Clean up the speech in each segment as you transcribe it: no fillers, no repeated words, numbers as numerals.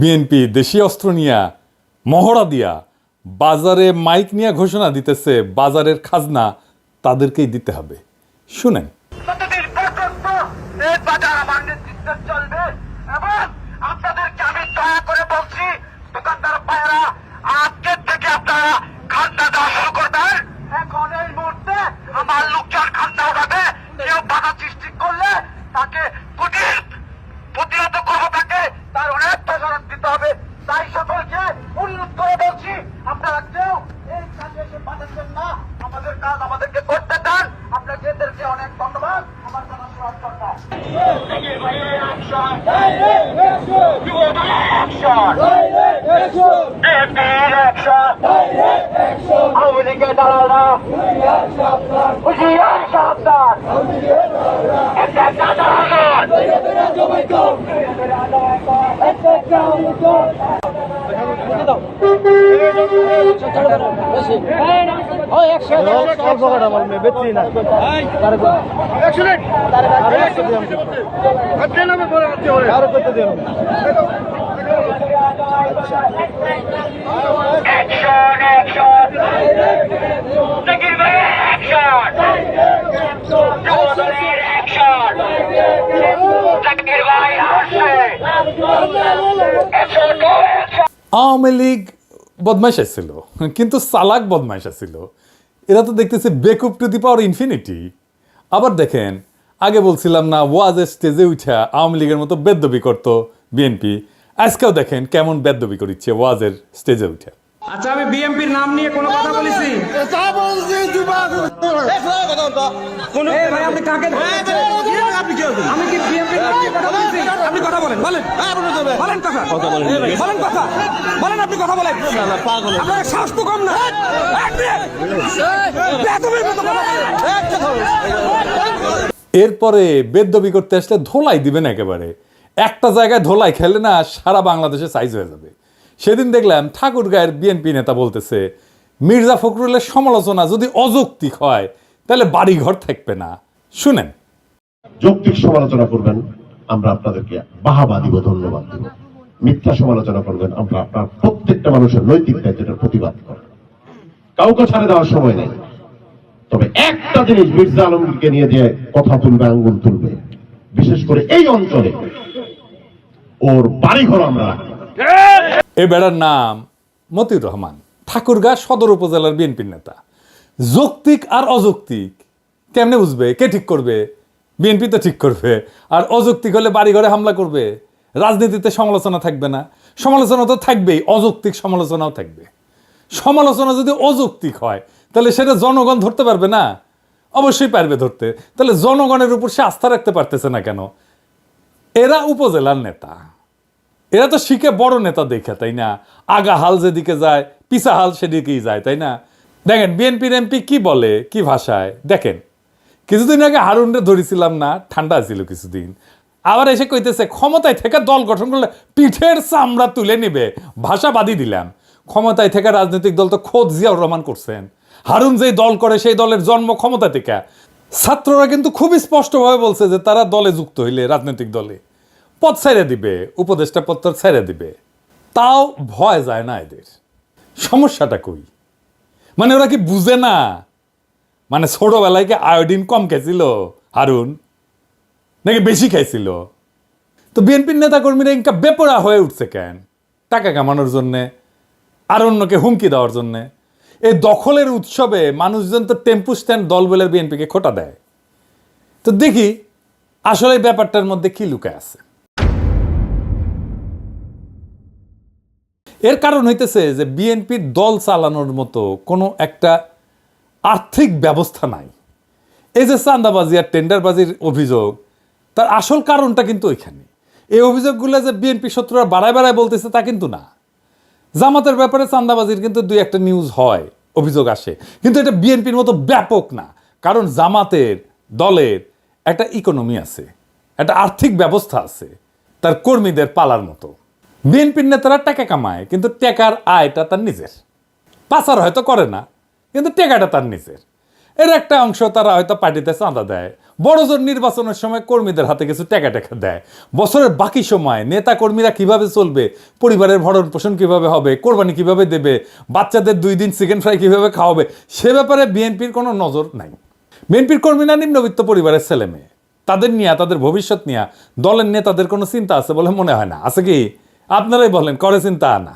BNP দেশীয় অস্ত্র নিয়া মহড়া দিয়া বাজারে মাইক নিয়ে ঘোষণা দিতেছে বাজারের খাজনা তাদেরকেই দিতে হবে। শুনেন। আওয়ামী লীগ বদমাইশ ছিল, কিন্তু চালাক বদমাইশ ছিল। এরা তো দেখতেছে বেকুব টু দি পাওয়ার ইনফিনিটি। আবার দেখেন, আগে বলছিলাম না ওয়াজের স্টেজে উঠা আওয়ামী লীগের মতো বেদ্যবি করতো বিএনপি, আজকেও দেখেন কেমন বেদ্যবি করিচ্ছে ওয়াজের স্টেজে উঠা। আচ্ছা, আমি বিএনপির নাম নিয়ে কোনো কথা বলেছি? ভাই, আপনি কাকে আমি কি বিএনপির নাম নিয়ে কথা বলেছি? আপনি কথা বলেন, বলেন বলেন কথা বলেন কথা বলেন, আপনি কথা বলেন। আপনার সাহস তো কম না। এরপরে বেদ্যবি করতে আসলে ধোলাই দিবেন একেবারে। একটা জায়গায় ধোলাই খেলে না সারা বাংলাদেশে সাইজ হয়ে যাবে। সেদিন দেখলাম ঠাকুরগাঁয়ের বিএনপি নেতা বলতেছে মির্জা ফখরুলের সমালোচনা যদি অযৌক্তিক হয় তাহলে বাড়িঘর থাকবে না। শুনেন। যৌক্তিক সমালোচনা করবেন, আমরা আপনাদেরকে বাহাবা দিব, ধন্যবাদ দিব। মিথ্যা সমালোচনা করবেন, আমরা আপনার প্রত্যেকটা মানুষের নৈতিক দায়িত্বের প্রতিবাদ করেন। কাউকে ছাড়ে দেওয়ার সময় নেই। তবে একটা জিনিস, মির্জা আলমগীরকে নিয়ে যে কথা তুলবে, আঙ্গুল তুলবে, বিশেষ করে এই অঞ্চলে ওর বাড়িঘর আমরা। এ বেড়ার নাম মতিউর রহমান, ঠাকুরগাঁ সদর উপজেলার বিএনপির নেতা। যৌক্তিক আর অযৌক্তিক কেমনে বুঝবে? কে ঠিক করবে? বিএনপি তো ঠিক করবে। আর অযৌক্তিক হলে বাড়িঘরে হামলা করবে। রাজনীতিতে সমালোচনা থাকবে না? সমালোচনা তো থাকবেই, অযৌক্তিক সমালোচনাও থাকবে। সমালোচনা যদি অযৌক্তিক হয় তাহলে সেটা জনগণ ধরতে পারবে না? অবশ্যই পারবে ধরতে। তাহলে জনগণের উপর সে আস্থা রাখতে পারতেছে না কেন? এরা উপজেলার নেতা, এরা তো শিখে বড় নেতা দেখে, তাই না? আগা হাল যেদিকে যায় পিছা হাল সেদিকেই যায়, তাই না? দেখেন বিএনপির এমপি কি বলে, কি ভাষায়। দেখেন, কিছুদিন আগে হারুনরে ধরেছিলাম না, ঠান্ডা ছিল কিছুদিন, আবার এসে কইতেছে ক্ষমতায় থেকে দল গঠন করলে পিঠের চামড়া তুলে নিবে। ভাষা বাদই দিলাম। ক্ষমতায় থেকে রাজনৈতিক দল তো খোদ জিয়াউর রহমান করছেন। হারুন যেই দল করে সেই দলের জন্ম ক্ষমতা থেকে। ছাত্ররা কিন্তু খুবই স্পষ্টভাবে বলছে যে তারা দলে যুক্ত হইলে, রাজনৈতিক দলে পদ ছেড়ে দিবে, উপদেষ্টা পদ ছেড়ে দিবে। তাও ভয় যায় না এদের। সমস্যাটা কই? মানে ওরা কি বুঝে না? মানে ছোটবেলায় কি আয়োডিন কম খেয়েছিল হারুন, নাকি বেশি খাইছিল? তো বিএনপির নেতাকর্মীরা ইনকা বেপরা হয়ে উঠছে কেন? টাকা কামানোর জন্যে, আর অন্যকে হুমকি দেওয়ার জন্যে। এই দখলের উৎসবে মানুষজন তো টেম্পু স্ট্যান্ড দল বলে বিএনপিকে খোটা দেয়। তো দেখি আসলে ব্যাপারটার মধ্যে কি লুকায় আছে। এর কারণ হইতেছে যে বিএনপির দল চালানোর মতো কোনো একটা আর্থিক ব্যবস্থা নাই। এই যে চাঁদাবাজি আর টেন্ডারবাজির অভিযোগ, তার আসল কারণটা কিন্তু ওইখানে। এই অভিযোগগুলো যে বিএনপি শত্রুরা বাড়ায় বাড়ায় বলতেছে তা কিন্তু না। জামাতের ব্যাপারে চাঁদাবাজির কিন্তু দুই একটা নিউজ হয়, অভিযোগ আসে, কিন্তু এটা বিএনপির মতো ব্যাপক না। কারণ জামাতের দলের একটা ইকোনমি আছে, একটা আর্থিক ব্যবস্থা আছে, তার কর্মীদের পালার মতো। বিএনপির নেতারা টাকা কামায়, কিন্তু টাকার আয়টা তার নিজের। পাচার হয়তো করে না, কিন্তু টাকাটা তার নিজের। এর একটা অংশ তারা হয়তো পার্টিতে চাঁদা দেয়, বড়জোর নির্বাচনের সময় কর্মীদের হাতে কিছু টাকা দেয়। বছরের বাকি সময় নেতা কর্মীরা কিভাবে চলবে, পরিবারের ভরণ পোষণ কিভাবে হবে, কোরবানি কিভাবে দেবে, বাচ্চাদের 2 দিন চিকেন ফ্রাই কিভাবে খাওয়াবে, সে ব্যাপারে বিএনপির কোনো নজর নাই। বিএনপির কর্মীরা নিম্নবিত্ত পরিবারের ছেলে মেয়ে, তাদের নিয়ে, তাদের ভবিষ্যৎ নিয়ে দলের নেতাদের কোনো চিন্তা আছে বলে মনে হয় না। আছে কি? আপনারাই বলেন, করে চিন্তা না?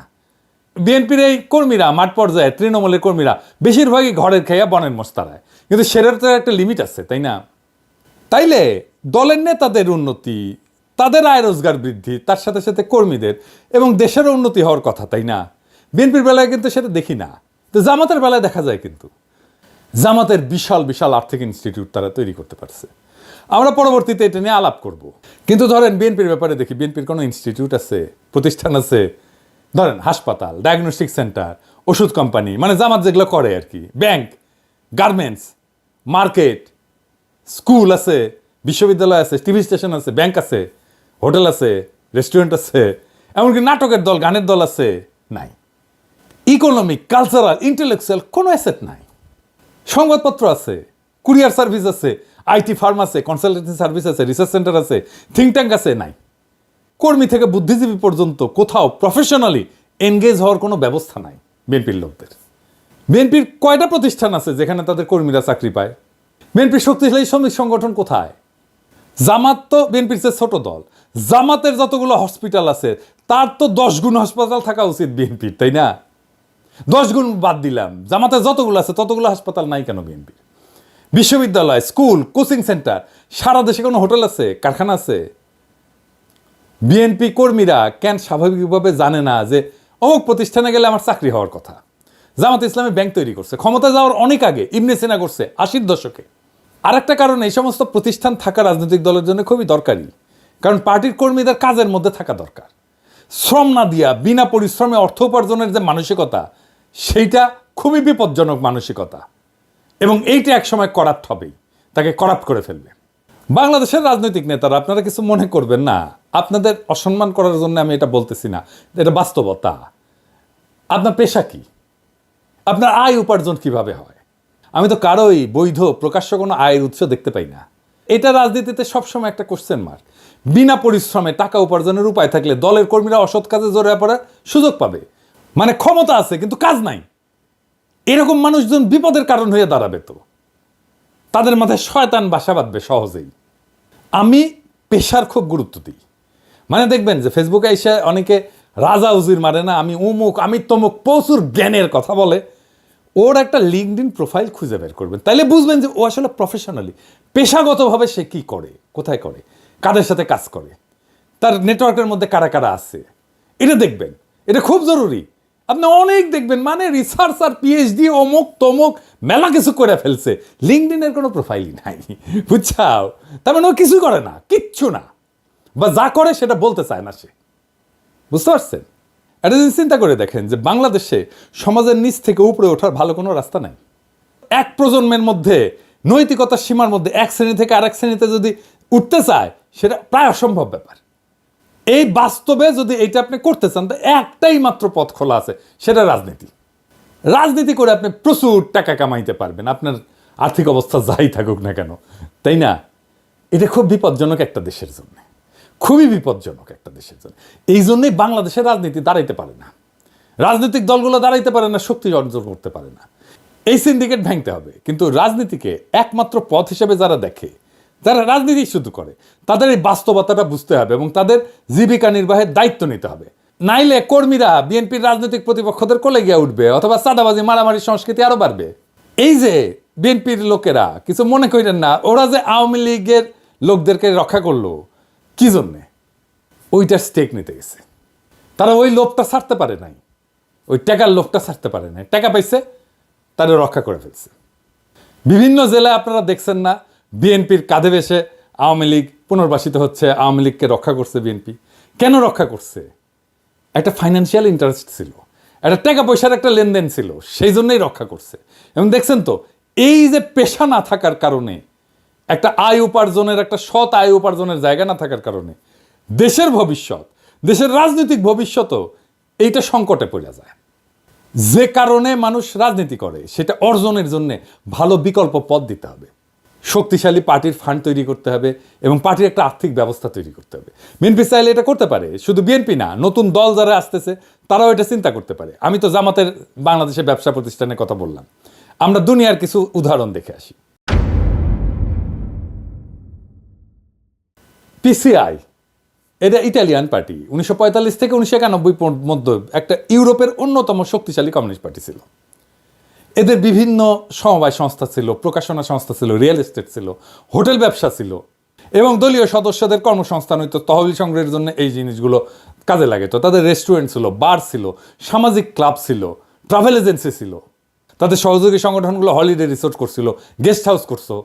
বিএনপির এই কর্মীরা মাঠ পর্যায়ে, তৃণমূলের কর্মীরা বেশিরভাগই ঘরের খেয়া বনের মস্তারায়, কিন্তু সেটার তো একটা লিমিট আছে, তাই না? তাইলে দলের নেতাদের উন্নতি, তাদের আয় রোজগার বৃদ্ধি, তার সাথে সাথে কর্মীদের এবং দেশেরও উন্নতি হওয়ার কথা, তাই না? বিএনপির বেলায় কিন্তু সেটা দেখি না। তো জামাতের বেলায় দেখা যায়, কিন্তু জামাতের বিশাল বিশাল আর্থিক ইনস্টিটিউট তারা তৈরি করতে পারছে। আমরা পরবর্তীতে এটা নিয়ে আলাপ করব। কিন্তু ধরেন বিএনপির ব্যাপারে দেখি, বিএনপির কোনো ইনস্টিটিউট আছে, প্রতিষ্ঠান আছে? ধরেন হাসপাতাল, ডায়াগনস্টিক সেন্টার, ওষুধ কোম্পানি, মানে জামাত যেগুলো করে আর কি, ব্যাংক, গার্মেন্টস, মার্কেট, স্কুল আছে, বিশ্ববিদ্যালয় আছে, টিভি স্টেশন আছে, ব্যাংক আছে, হোটেল আছে, রেস্টুরেন্ট আছে, এমনকি নাটকের দল, গানের দল আছে? নাই। ইকোনমিক, কালচারাল, ইন্টেলেকচুয়াল কোনো অ্যাসেট নাই। সংবাদপত্র আছে, কুরিয়ার সার্ভিস আছে, আইটি ফার্ম আছে, কনসালটেন্সি সার্ভিস আছে, রিসার্চ সেন্টার আছে, থিঙ্ক ট্যাঙ্ক আছে? নাই। কর্মী থেকে বুদ্ধিজীবী পর্যন্ত কোথাও প্রফেশনালি এনগেজ হওয়ার কোনো ব্যবস্থা নাই বিএনপির লোকদের। বিএনপির কয়টা প্রতিষ্ঠান আছে যেখানে তাদের কর্মীরা চাকরি পায়? বিএনপির শক্তিশালী শ্রমিক সংগঠন কোথায়? জামাত তো বিএনপির চেয়ে ছোট দল, জামাতের যতগুলো হসপিটাল আছে তার তো 10 গুণ হাসপাতাল থাকা উচিত বিএনপির, তাই না? 10 গুণ বাদ দিলাম, জামাতের যতগুলো আছে ততগুলো হাসপাতাল নাই কেন বিএনপির? বিশ্ববিদ্যালয়, স্কুল, কোচিং সেন্টার, সারা দেশে কোনো হোটেল আছে, কারখানা আছে? বিএনপি কর্মীরা কেন স্বাভাবিকভাবে জানে না যে অমুক প্রতিষ্ঠানে গেলে আমার চাকরি হওয়ার কথা? জামাত ইসলামী ব্যাংক তৈরি করছে, ক্ষমতা যাওয়ার অনেক আগে, ইবনে সিনা করছে 80-র দশকে। আর একটা কারণ, এই সমস্ত প্রতিষ্ঠান থাকা রাজনৈতিক দলের জন্য খুবই দরকারি, কারণ পার্টির কর্মীদের কাজের মধ্যে থাকা দরকার। শ্রম না দিয়া বিনা পরিশ্রমে অর্থ উপার্জনের যে মানসিকতা, সেইটা খুবই বিপজ্জনক মানসিকতা, এবং এইটা একসময় করাপ্ট হবেই, তাকে করাপ্ট করে ফেলবে। বাংলাদেশের রাজনৈতিক নেতারা, আপনারা কিছু মনে করবেন না, আপনাদের অসম্মান করার জন্য আমি এটা বলতেছি না, এটা বাস্তবতা। আপনার পেশা কি? আপনার আয় উপার্জন কিভাবে হয়? আমি তো কারোই বৈধ প্রকাশ্য কোনো আয়ের উৎস দেখতে পাই না। এটা রাজনীতিতে সবসময় একটা কোশ্চেন মার্ক। বিনা পরিশ্রমে টাকা উপার্জনের উপায় থাকলে দলের কর্মীরা অসৎ কাজে জড়িয়ে পড়ার সুযোগ পাবে। মানে ক্ষমতা আছে কিন্তু কাজ নাই, এরকম মানুষজন বিপদের কারণ হয়ে দাঁড়াবে, তো তাদের মাথায় শয়তান বাসা বাঁধবে সহজেই। আমি পেশার খুব গুরুত্ব দিই। মানে দেখবেন যে ফেসবুকে এসে অনেকে রাজা উজির মারে না, আমি অমুক, আমি তমুক, প্রচুর জ্ঞানের কথা বলে। ওর একটা লিঙ্কডইন প্রোফাইল খুঁজে বের করবেন, তাইলে বুঝবেন যে ও আসলে প্রফেশনালি, পেশাগতভাবে সে কি করে, কোথায় করে, কাদের সাথে কাজ করে, তার নেটওয়ার্কের মধ্যে কারা কারা আছে, এটা দেখবেন। এটা খুব জরুরি। আপনি অনেক দেখবেন মানে রিসার্চ আর পিএইচডি অমুক তমুক মেলা কিছু করে ফেলছে, লিঙ্কডইনের কোনো প্রোফাইলই নাই, বুঝছাও? তার মানে ও কিছুই করে না, কিচ্ছু না, বা যা করে সেটা বলতে চায় না সে। বুঝতে পারছেন? এটা যদি চিন্তা করে দেখেন যে বাংলাদেশে সমাজের নিচ থেকে উপরে ওঠার ভালো কোনো রাস্তা নাই। এক প্রজন্মের মধ্যে নৈতিকতার সীমার মধ্যে এক শ্রেণী থেকে আরেক শ্রেণীতে যদি উঠতে চায়, সেটা প্রায় অসম্ভব ব্যাপার। এই বাস্তবে যদি এইটা আপনি করতে চান, তো একটাই মাত্র পথ খোলা আছে, সেটা রাজনীতি। রাজনীতি করে আপনি প্রচুর টাকা কামাইতে পারবেন, আপনার আর্থিক অবস্থা যাই থাকুক না কেন, তাই না? এটা খুব বিপজ্জনক একটা দেশের জন্য, খুবই বিপজ্জনক একটা দেশের জন্য। এই জন্যই বাংলাদেশের রাজনীতি দাঁড়াইতে পারে না, রাজনৈতিক দলগুলো দাঁড়াইতে পারে না, শক্তি অর্জন করতে পারে না। এই সিন্ডিকেট ভাঙতে হবে। কিন্তু রাজনীতিকে একমাত্র পথ হিসেবে যারা দেখে, যারা রাজনীতি শুধু করে, তাদের এই বাস্তবতাটা বুঝতে হবে এবং তাদের জীবিকা নির্বাহের দায়িত্ব নিতে হবে। নাইলে কর্মীরা বিএনপির রাজনৈতিক প্রতিপক্ষদের কোলে গিয়ে উঠবে, অথবা চাঁদাবাজি মারামারি সংস্কৃতি আরো বাড়বে। এই যে বিএনপির লোকেরা, কিছু মনে করেন না, ওরা যে আওয়ামী লীগের লোকদেরকে রক্ষা করলো কি জন্যে? ওইটার স্টেক নিতে গেছে। তারা ওই লোভটা ছাড়তে পারে নাই, ওই টাকার লোভটা ছাড়তে পারে নাই, টাকা পাইছে, তারা রক্ষা করে ফেলছে। বিভিন্ন জেলায় আপনারা দেখছেন না, বিএনপির কাঁধে বেশে আওয়ামী লীগ পুনর্বাসিত হচ্ছে, আওয়ামী লীগকে রক্ষা করছে বিএনপি। কেন রক্ষা করছে? একটা ফাইন্যান্সিয়াল ইন্টারেস্ট ছিল, একটা টাকা পয়সার একটা লেনদেন ছিল, সেই জন্যই রক্ষা করছে। এবং দেখছেন তো, এই যে পেশা না থাকার কারণে, একটা আয় উপার্জনের, একটা সৎ আয় উপার্জনের জায়গা না থাকার কারণে দেশের ভবিষ্যৎ, দেশের রাজনৈতিক ভবিষ্যৎও এইটা সংকটে পড়ে যায়। যে কারণে মানুষ রাজনীতি করে সেটা অর্জনের জন্য ভালো বিকল্প পথ দিতে হবে, শক্তিশালী পার্টির ফান্ড তৈরি করতে হবে এবং পার্টির একটা আর্থিক ব্যবস্থা তৈরি করতে হবে। বিএনপি চাইলে এটা করতে পারে, শুধু বিএনপি না, নতুন দল যারা আসতেছে তারাও এটা চিন্তা করতে পারে। আমি তো জামাতের বাংলাদেশের ব্যবসা প্রতিষ্ঠানের কথা বললাম, আমরা দুনিয়ার কিছু উদাহরণ দেখে আসি। পিসিআই এটা ইটালিয়ান পার্টি, 1945 থেকে 1991 মধ্যে একটা ইউরোপের অন্যতম শক্তিশালী কমিউনিস্ট পার্টি ছিল। এদের বিভিন্ন সমবায় সংস্থা ছিল, প্রকাশনা সংস্থা ছিল, রিয়েল এস্টেট ছিল, হোটেল ব্যবসা ছিল এবং দলীয় সদস্যদের কর্মসংস্থান হইতো, তহবিল সংগ্রহের জন্য এই জিনিসগুলো কাজে লাগে। তো তাদের রেস্টুরেন্ট ছিল, বার ছিল, সামাজিক ক্লাব ছিল, ট্রাভেল এজেন্সি ছিল, তাদের সহযোগী সংগঠনগুলো হলিডে রিসোর্ট করছিল, গেস্ট হাউস করছো,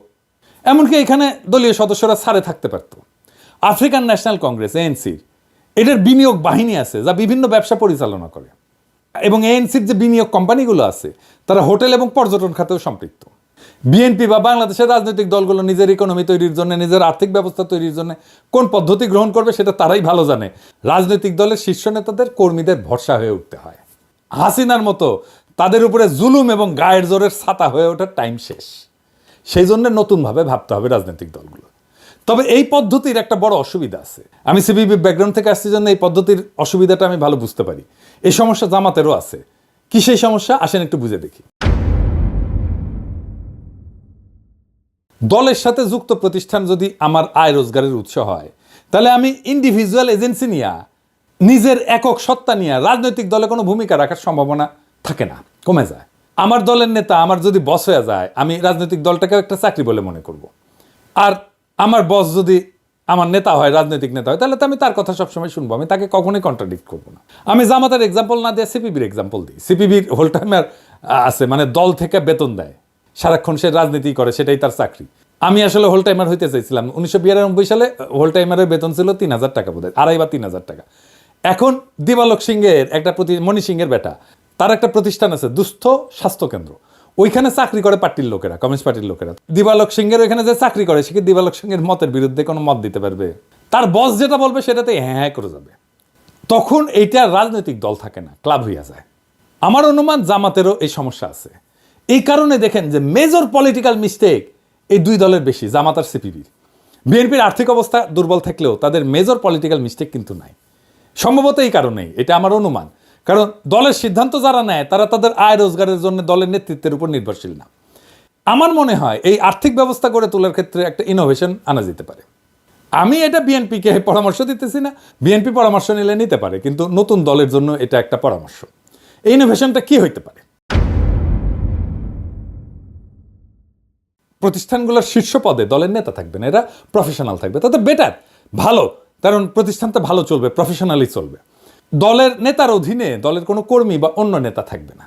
এমনকি এখানে দলীয় সদস্যরা ছাড়ে থাকতে পারতো। আফ্রিকান ন্যাশনাল কংগ্রেস এএনসির এটার বিনিয়োগ বাহিনী আছে যা বিভিন্ন ব্যবসা পরিচালনা করে এবং এএনসির যে বিনিয়োগ কোম্পানিগুলো আছে তারা হোটেল এবং পর্যটন খাতেও সম্পৃক্ত। বিএনপি বা বাংলাদেশের রাজনৈতিক দলগুলো নিজের ইকোনমি তৈরির জন্য, নিজের আর্থিক ব্যবস্থা তৈরির জন্য কোন পদ্ধতি গ্রহণ করবে সেটা তারাই ভালো জানে। রাজনৈতিক দলের শীর্ষ নেতাদের কর্মীদের ভরসা হয়ে উঠতে হয়। হাসিনার মতো তাদের উপরে জুলুম এবং গায়ের জোরের ছাতা হয়ে ওঠার টাইম শেষ। সেই জন্য নতুনভাবে ভাবতে হবে রাজনৈতিক দলগুলো। তবে এই পদ্ধতির একটা বড় অসুবিধা আছে। আমি সিপিবি ব্যাকগ্রাউন্ড থেকে আসছি জন্য এই পদ্ধতির অসুবিধাটা আমি ভালো বুঝতে পারি। এই সমস্যা জামাতেরও আছে। কি সেই সমস্যা, আসেন একটু বুঝে দেখি। দলের সাথে যুক্ত প্রতিষ্ঠান যদি আমার আয় রোজগারের উৎস হয়, তাহলে আমি ইন্ডিভিজুয়াল এজেন্সি নিয়ে, নিজের একক সত্তা নিয়ে রাজনৈতিক দলে কোনো ভূমিকা রাখার সম্ভাবনা থাকে না, কমে যায়। আমার দলের নেতা আমার যদি বস হয়ে যায়, আমি রাজনৈতিক দলটাকেও একটা চাকরি বলে মনে করব। আর আমার বস যদি আমার নেতা হয়, রাজনৈতিক নেতা হয়, তাহলে তো আমি তার কথা সবসময় শুনবো, আমি তাকে কখনোই কন্ট্রাডিক্ট করবো না। আমি জামাতের এক্সাম্পল না দিয়ে সিপিবির এক্সাম্পল দিই। সিপিবির হোল টাইমার আছে, মানে দল থেকে বেতন দেয়, সারাক্ষণ সে রাজনীতি করে, সেটাই তার চাকরি। আমি আসলে হোল টাইমার হইতে চাইছিলাম। 1992 সালে হোল টাইমারের বেতন ছিল 3,000 টাকা, বোধ হয় 2.5 বা 3,000 টাকা। এখন দিবালোক সিংহের একটা মণি সিংহের বেটা, তার একটা প্রতিষ্ঠান আছে দুস্থ স্বাস্থ্য কেন্দ্র, ওইখানে চাকরি করে পার্টির লোকেরা, কমিউনিস্ট পার্টির লোকেরা। দিবালোক সিংহের ওইখানে যে চাকরি করে, সে কি দিবালোক সিংহের মতের বিরুদ্ধে কোনো মত দিতে পারবে? তার বস যেটা বলবে সেটাতে হ্যাঁ হ্যাঁ করে যাবে। তখন এইটা রাজনৈতিক দল থাকে না, ক্লাব হইয়া যায়। আমার অনুমান জামাতেরও এই সমস্যা আছে। এই কারণে দেখেন যে মেজর পলিটিক্যাল মিস্টেক এই দুই দলের বেশি, জামাত আর সিপিবির। বিএনপির আর্থিক অবস্থা দুর্বল থাকলেও তাদের মেজর পলিটিক্যাল মিস্টেক কিন্তু নাই। সম্ভবত এই কারণেই, এটা আমার অনুমান। কারণ দলের সিদ্ধান্ত যারা নেয় তারা তাদের আয় রোজগারের জন্য দলের নেতৃত্বের উপর নির্ভরশীল না। আমার মনে হয় এই আর্থিক ব্যবস্থা করে তোলার ক্ষেত্রে একটা ইনোভেশন আনা যেতে পারে। আমি এটা বিএনপিকে পরামর্শ দিতেছি না, বিএনপি পরামর্শ নিলে নিতে পারে, কিন্তু নতুন দলের জন্য এটা একটা পরামর্শ। এই ইনোভেশনটা কি হইতে পারে? প্রতিষ্ঠানগুলোর শীর্ষ পদে দলের নেতা থাকবেন, এরা প্রফেশনাল থাকবে, তাতে বেটার, ভালো, কারণ প্রতিষ্ঠানটা ভালো চলবে, প্রফেশনালি চলবে। দলের নেতার অধীনে দলের কোনো কর্মী বা অন্য নেতা থাকবে না।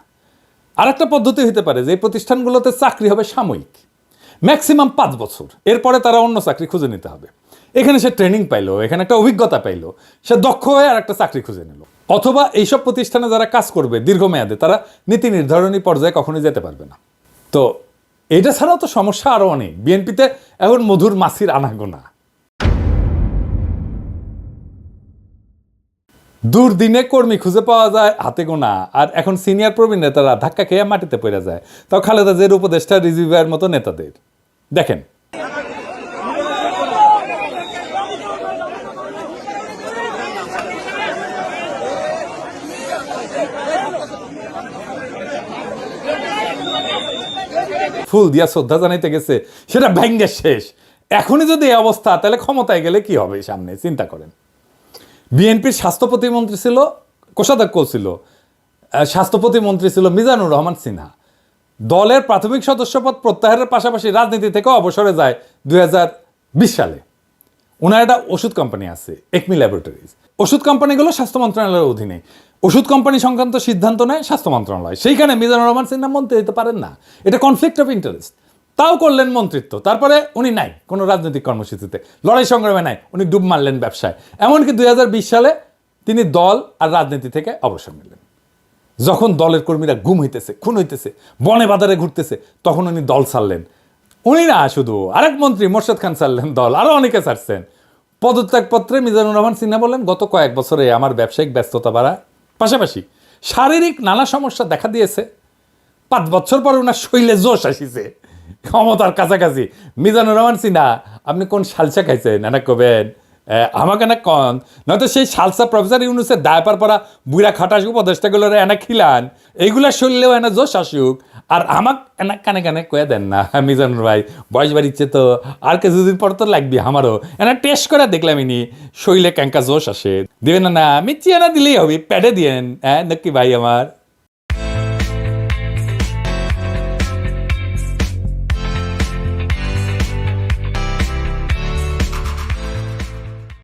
আরেকটা পদ্ধতি হতে পারে যে এই প্রতিষ্ঠানগুলোতে চাকরি হবে সাময়িক, ম্যাক্সিমাম 5 বছর, এরপরে তারা অন্য চাকরি খুঁজে নিতে হবে। এখানে সে ট্রেনিং পাইলো, এখানে একটা অভিজ্ঞতা পাইলো, সে দক্ষ হয়ে আর একটা চাকরি খুঁজে নিল। অথবা এইসব প্রতিষ্ঠানে যারা কাজ করবে দীর্ঘমেয়াদে, তারা নীতি নির্ধারণী পর্যায়ে কখনোই যেতে পারবে না। তো এটা ছাড়াও তো সমস্যা আরও অনেক। বিএনপিতে এখন মধুর মাছির আনাগোনা, দুর্দিনে কর্মী খুঁজে পাওয়া যায় হাতে গোনা, আর এখন সিনিয়র প্রবীণ নেতারা ধাক্কা খেয়ে মাটিতে পড়ে যায়, তাও খালেদা জিয়ার উপদেষ্টা রিজভীর মতো নেতাদের দেখেন। ফুল দিয়া শ্রদ্ধা জানাইতে গেছে, সেটা ভেঙ্গে শেষ। এখনই যদি এই অবস্থা, তাহলে ক্ষমতায় গেলে কি হবে সামনে, চিন্তা করেন। বিএনপির স্বাস্থ্য প্রতিমন্ত্রী ছিল, কোষাধ্যক্ষ ছিল, স্বাস্থ্য প্রতিমন্ত্রী ছিল মিজানুর রহমান সিনহা। দলের প্রাথমিক সদস্যপদ প্রত্যাহারের পাশাপাশি রাজনীতি থেকেও অবসরে যায় 2020 সালে। ওনার একটা ওষুধ কোম্পানি আছে, একমি ল্যাবরেটরিজ। ওষুধ কোম্পানিগুলো স্বাস্থ্য মন্ত্রণালয়ের অধীনে, ওষুধ কোম্পানি সংক্রান্ত সিদ্ধান্ত নেয় স্বাস্থ্য মন্ত্রণালয়। সেইখানে মিজানুর রহমান সিনহা মন্ত্রী হতে পারেন না, এটা কনফ্লিক্ট অফ ইন্টারেস্ট। তাও করলেন মন্ত্রিত্ব, তারপরে উনি নাই কোনো রাজনৈতিক কর্মসূচিতে, লড়াই সংগ্রামে নাই, উনি ডুব মারলেন ব্যবসায়। এমনকি 2020 সালে তিনি দল আর রাজনীতি থেকে অবসর নিলেন। যখন দলের কর্মীরা গুম হইতেছে, খুন হইতেছে, বনে বাজারে ঘুরতেছে, তখন উনি দল ছাড়লেন। উনি না, শুধু আরেক মন্ত্রী মোর্শেদ খান ছাড়লেন দল, আরও অনেকে ছাড়ছেন। পদত্যাগপত্রে মিজানুর রহমান সিনহা বললেন, গত কয়েক বছরে আমার ব্যবসায়িক ব্যস্ততা বাড়া, পাশাপাশি শারীরিক নানা সমস্যা দেখা দিয়েছে। 5 বছর পরে ওনার শরীরে জোশ আসিছে, ক্ষমতার কাছাকাছি। মিজানুর রহমান সিনহা, আপনি কোন সালসা খাইছেন এনা কবেন, আমাকে না কন, নয়তো সেই সালসা প্রফেসর ইউনুসের দায়পার পরা বুড়া খাটাস উপদেষ্টাগুলোর এনা খিলান, এইগুলা শরীরেও এনা জোশ আসুক, আর আমাক এনা কানে কানে কয়ে দেন না মিজানুর ভাই, বয়স বাড়িচ্ছে তো আর কিছুদিন পর তো লাগবি আমারও, এনা টেস্ট করে দেখলাম ইনি শরীরে ক্যাঙ্কা জোশ আসে। দিবেন না? না মিচিয়ে না দিলেই হবে, প্যাডে দিয়েন। হ্যাঁ নাকি ভাই আমার?